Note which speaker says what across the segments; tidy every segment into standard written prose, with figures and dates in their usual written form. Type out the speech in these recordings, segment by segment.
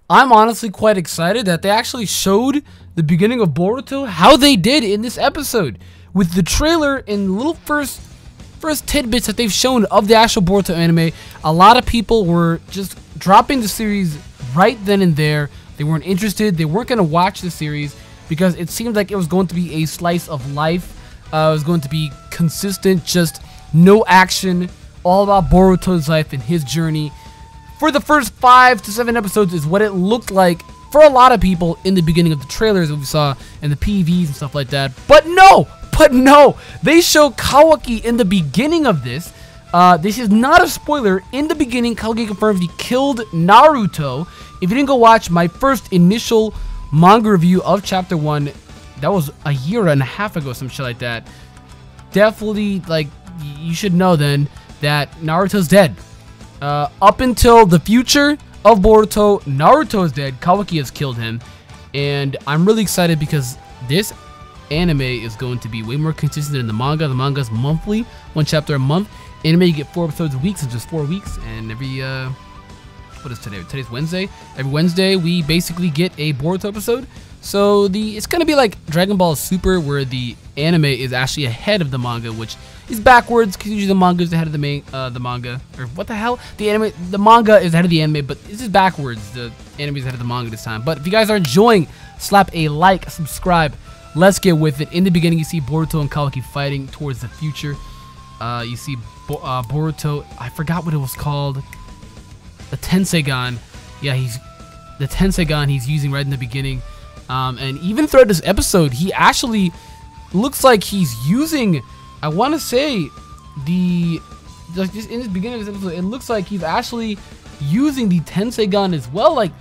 Speaker 1: I'm honestly quite excited that they actually showed the beginning of Boruto how they did in this episode. With the trailer and little first tidbits that they've shown of the actual Boruto anime, a lot of people were just dropping the series right then and there. They weren't interested. They weren't going to watch the series because it seemed like it was going to be a slice of life. It was going to be consistent, just no action, all about Boruto's life and his journey. For the first 5 to 7 episodes is what it looked like for a lot of people in the beginning of the trailers that we saw and the PVs and stuff like that. But no, they show Kawaki in the beginning of this. This is not a spoiler. In the beginning, Kawaki confirms he killed Naruto. If you didn't go watch my first initial manga review of chapter 1, that was a year and a half ago, some shit like that. Definitely, like, you should know then that Naruto's dead. Up until the future of Boruto, Naruto is dead. Kawaki has killed him, and I'm really excited because this anime is going to be way more consistent than the manga. The manga is monthly, 1 chapter a month. Anime, you get 4 episodes a week, so just 4 weeks, and every what is today? Today's Wednesday. Every Wednesday we basically get a Boruto episode. So it's gonna be like Dragon Ball Super, where the anime is actually ahead of the manga, which is backwards because usually the manga is ahead of the manga, or what the hell? The manga is ahead of the anime, but this is backwards. The anime is ahead of the manga this time. But if you guys are enjoying, slap a like, subscribe. Let's get with it. In the beginning, you see Boruto and Kawaki fighting towards the future. You see Boruto. I forgot what it was called. The Tenseigan. Yeah, the Tenseigan he's using right in the beginning. And even throughout this episode, he actually looks like he's using, I want to say, just in the beginning of this episode, it looks like he's actually using the Tenseigan as well. Like,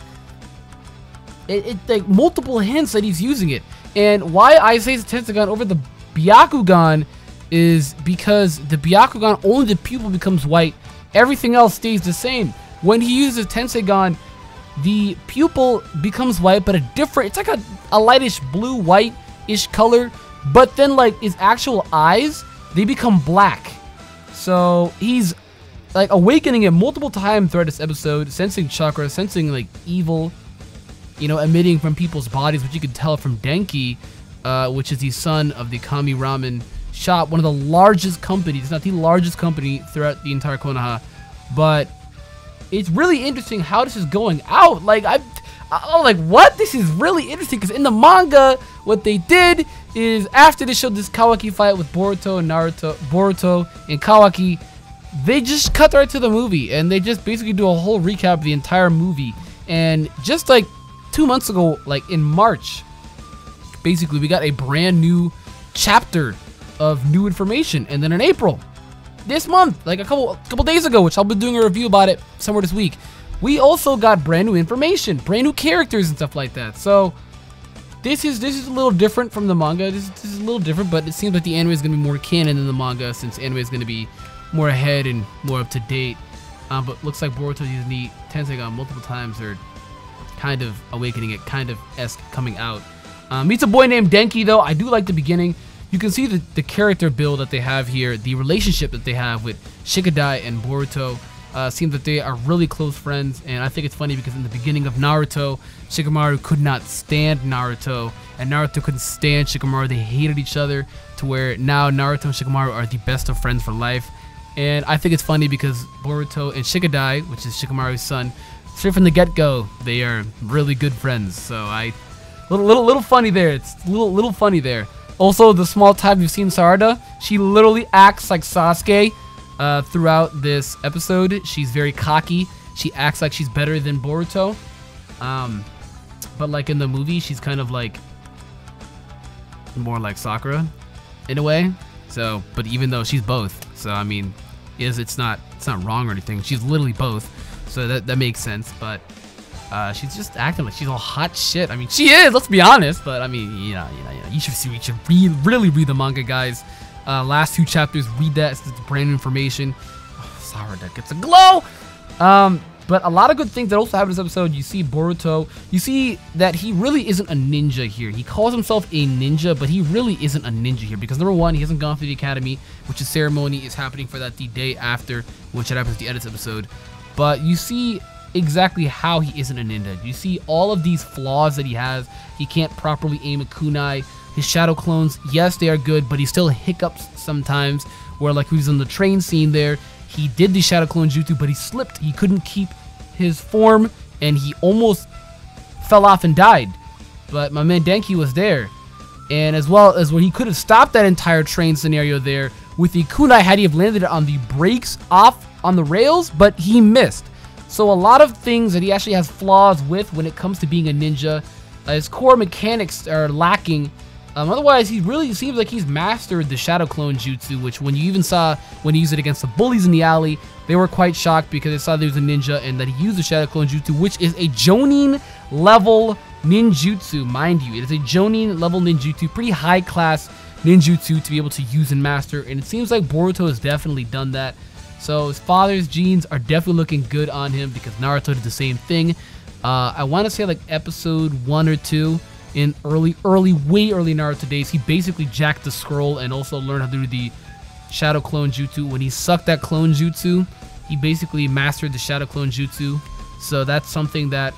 Speaker 1: like multiple hints that he's using it. And why I say it's Tenseigan over the Byakugan is because the Byakugan, only the pupil becomes white. Everything else stays the same. When he uses Tenseigan, the pupil becomes white, but it's like a lightish blue, white-ish color. But then, like, his actual eyes, they become black. So he's like awakening it multiple times throughout this episode, sensing chakra, sensing like evil, you know, emitting from people's bodies, which you could tell from Denki, which is the son of the Kami Ramen shop, one of the largest companies. It's not the largest company throughout the entire Konoha, but it's really interesting how this is going out. Like, I'm like, what? This is really interesting because in the manga, what they did is after they showed this Kawaki fight with Boruto and Boruto and Kawaki, they just cut right to the movie and they just basically do a whole recap of the entire movie. And just like 2 months ago, like in March, basically we got a brand new chapter of new information. And then in April, this month, like a couple days ago, which I'll be doing a review about it somewhere this week, we also got brand new information, brand new characters and stuff like that. So this is a little different from the manga. This is a little different, but it seems like the anime is going to be more canon than the manga, since anime is going to be more ahead and more up to date. But looks like Boruto using the Tenseigan multiple times, or kind of awakening it, kind of esque coming out. Meets a boy named Denki, though. I do like the beginning. You can see the character build that they have here, the relationship that they have with Shikadai and Boruto. Seems that they are really close friends, and I think it's funny because in the beginning of Naruto, Shikamaru could not stand Naruto, and Naruto couldn't stand Shikamaru. They hated each other, to where now Naruto and Shikamaru are the best of friends for life. And I think it's funny because Boruto and Shikadai, which is Shikamaru's son, straight from the get-go, they are really good friends. So little funny there. It's a little funny there. Also, the small time you've seen Sarada, she literally acts like Sasuke throughout this episode. She's very cocky. She acts like she's better than Boruto. But like in the movie, she's kind of like more like Sakura in a way. So, but even though she's both, so I mean, it's not wrong or anything. She's literally both. So that makes sense. But she's just acting like she's all hot shit. I mean, she is, let's be honest. But I mean, you should really read the manga, guys. Last 2 chapters, read that. It's brand new information. Oh, Sarada gets a glow. But a lot of good things that also happen in this episode. You see Boruto. You see that he really isn't a ninja here. He calls himself a ninja, but he really isn't a ninja here. Because number one, he hasn't gone through the academy, which is ceremony is happening for that the day after, which happens at the end of this episode. But you see exactly how he isn't a ninja. You see all of these flaws that he has. He can't properly aim a kunai. His shadow clones, yes, they are good, but he still hiccups sometimes. Where like he was in the train scene there. He did the shadow clone jutsu, but he slipped. He couldn't keep his form, and he almost fell off and died. But my man Denki was there. And as well as where he could have stopped that entire train scenario there with the kunai had he have landed it on the brakes off on the rails, but he missed. So a lot of things that he actually has flaws with when it comes to being a ninja. His core mechanics are lacking. Otherwise, he really seems like he's mastered the Shadow Clone Jutsu, which when you even saw when he used it against the bullies in the alley, they were quite shocked because they saw there was a ninja and that he used the Shadow Clone Jutsu, which is a Jonin level ninjutsu, mind you. It is a Jonin level ninjutsu, pretty high class ninjutsu to be able to use and master, and it seems like Boruto has definitely done that. So his father's genes are definitely looking good on him because Naruto did the same thing. I want to say like episode 1 or 2. In way early Naruto days, he basically jacked the scroll and also learned how to do the Shadow Clone Jutsu. When he sucked that Clone Jutsu, he basically mastered the Shadow Clone Jutsu. So that's something that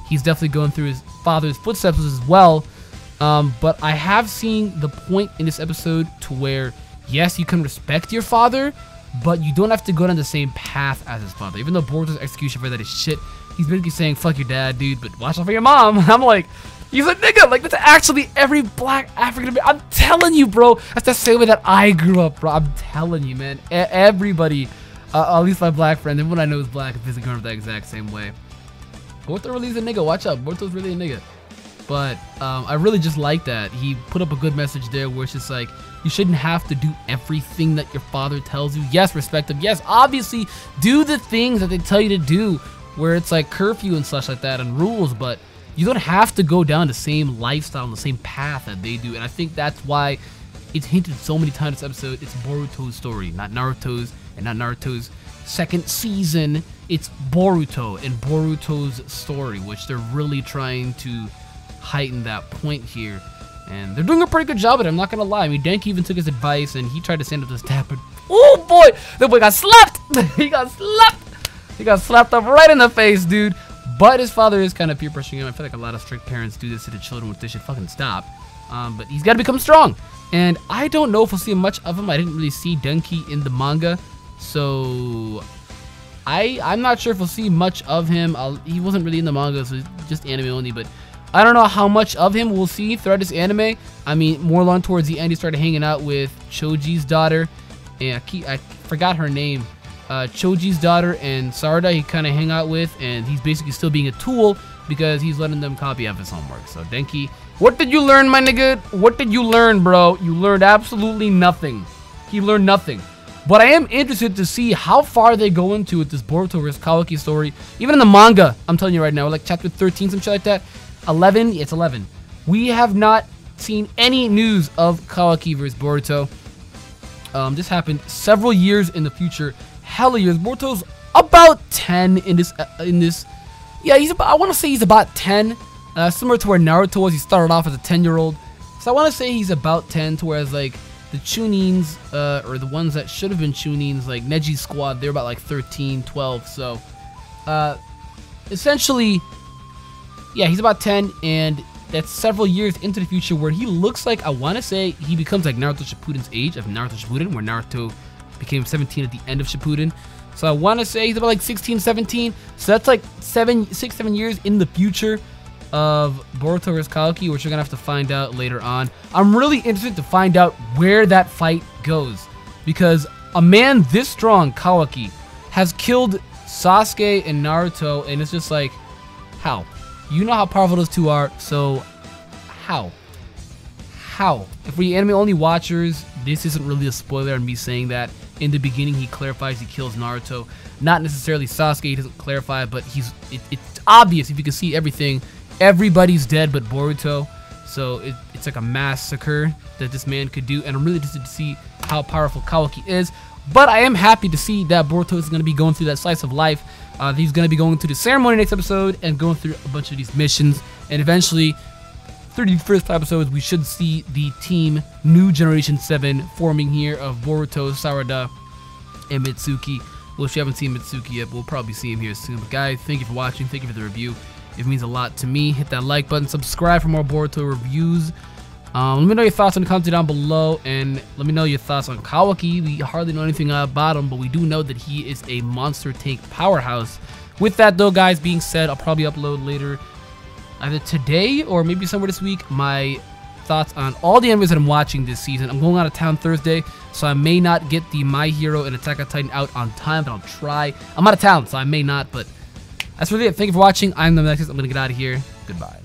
Speaker 1: he's definitely going through his father's footsteps as well. But I have seen the point in this episode to where, yes, you can respect your father, but you don't have to go down the same path as his father. Even though Boruto's execution for that is shit, he's basically saying, fuck your dad, dude, but watch out for your mom. I'm like, he's a nigga. Like, that's actually every black African American. I'm telling you, bro. That's the same way that I grew up, bro. I'm telling you, man. Everybody, at least my black friend, everyone I know is black, is growing up the exact same way. Boruto really is a nigga. Watch out. Boruto's really a nigga. But I really just like that. He put up a good message there where it's just like, you shouldn't have to do everything that your father tells you. Yes, respect him. Yes, obviously, do the things that they tell you to do where it's like curfew and such like that and rules, but you don't have to go down the same lifestyle and the same path that they do. And I think that's why it's hinted so many times in this episode. It's Boruto's story, not Naruto's, and not Naruto's second season. It's Boruto and Boruto's story, which they're really trying to heighten that point here. And they're doing a pretty good job at it, I'm not gonna lie. I mean, Denki even took his advice and he tried to stand up to his dad, but oh boy, that boy got slapped. He got slapped. He got slapped up right in the face, dude. But his father is kind of peer pressuring him. I feel like a lot of strict parents do this to the children, which they should fucking stop. But he's got to become strong. And I don't know if we'll see much of him. I didn't really see Denki in the manga. So I'm not sure if we'll see much of him. He wasn't really in the manga, so just anime only. But I don't know how much of him we'll see throughout this anime. I mean, more along towards the end, he started hanging out with Choji's daughter. And I forgot her name. Choji's daughter and Sarada he kind of hang out with, and he's basically still being a tool because he's letting them copy of his homework. So Denki, what did you learn, my nigga? What did you learn, bro? You learned absolutely nothing. He learned nothing. But I am interested to see how far they go into with this Boruto vs Kawaki story. Even in the manga, I'm telling you right now, like chapter 13, some shit like that. 11, it's 11. We have not seen any news of Kawaki vs Boruto. This happened several years in the future. Hella years. Boruto's about 10 in this. Yeah, I want to say he's about 10. Similar to where Naruto was. He started off as a 10-year-old. So I want to say he's about 10, to whereas like the Chunins, or the ones that should have been Chunins, like Neji's squad, they're about like 13, 12. So essentially, yeah, he's about 10, and that's several years into the future where he looks like, I want to say he becomes like Naruto Shippuden's age of Naruto Shippuden, where Naruto became 17 at the end of Shippuden. So I want to say he's about like 16, 17. So that's like 6, 7 years in the future of Boruto vs Kawaki, which we're gonna have to find out later on. I'm really interested to find out where that fight goes, because a man this strong, Kawaki, has killed Sasuke and Naruto, and it's just like, how? You know how powerful those two are, so how? How? If we anime only watchers, this isn't really a spoiler on me saying that. In the beginning, he clarifies he kills Naruto. Not necessarily Sasuke, he doesn't clarify, but it's obvious if you can see everything. Everybody's dead but Boruto. So it's like a massacre that this man could do. And I'm really interested to see how powerful Kawaki is. But I am happy to see that Boruto is going to be going through that slice of life. He's going to be going through the ceremony next episode and going through a bunch of these missions. And eventually, through the first 5 episodes, we should see the team New Generation 7 forming here of Boruto, Sarada, and Mitsuki. Well, if you haven't seen Mitsuki yet, we'll probably see him here soon. But guys, thank you for watching. Thank you for the review. It means a lot to me. Hit that like button. Subscribe for more Boruto reviews. Let me know your thoughts in the comments down below, and let me know your thoughts on Kawaki. We hardly know anything about him, but we do know that he is a monster tank powerhouse. With that though, guys, being said, I'll probably upload later, either today or maybe somewhere this week, my thoughts on all the animes that I'm watching this season. I'm going out of town Thursday, so I may not get the My Hero and Attack on Titan out on time, but I'll try. I'm out of town, so I may not, but that's really it. Thank you for watching. I'm AkumaNexus. I'm going to get out of here. Goodbye.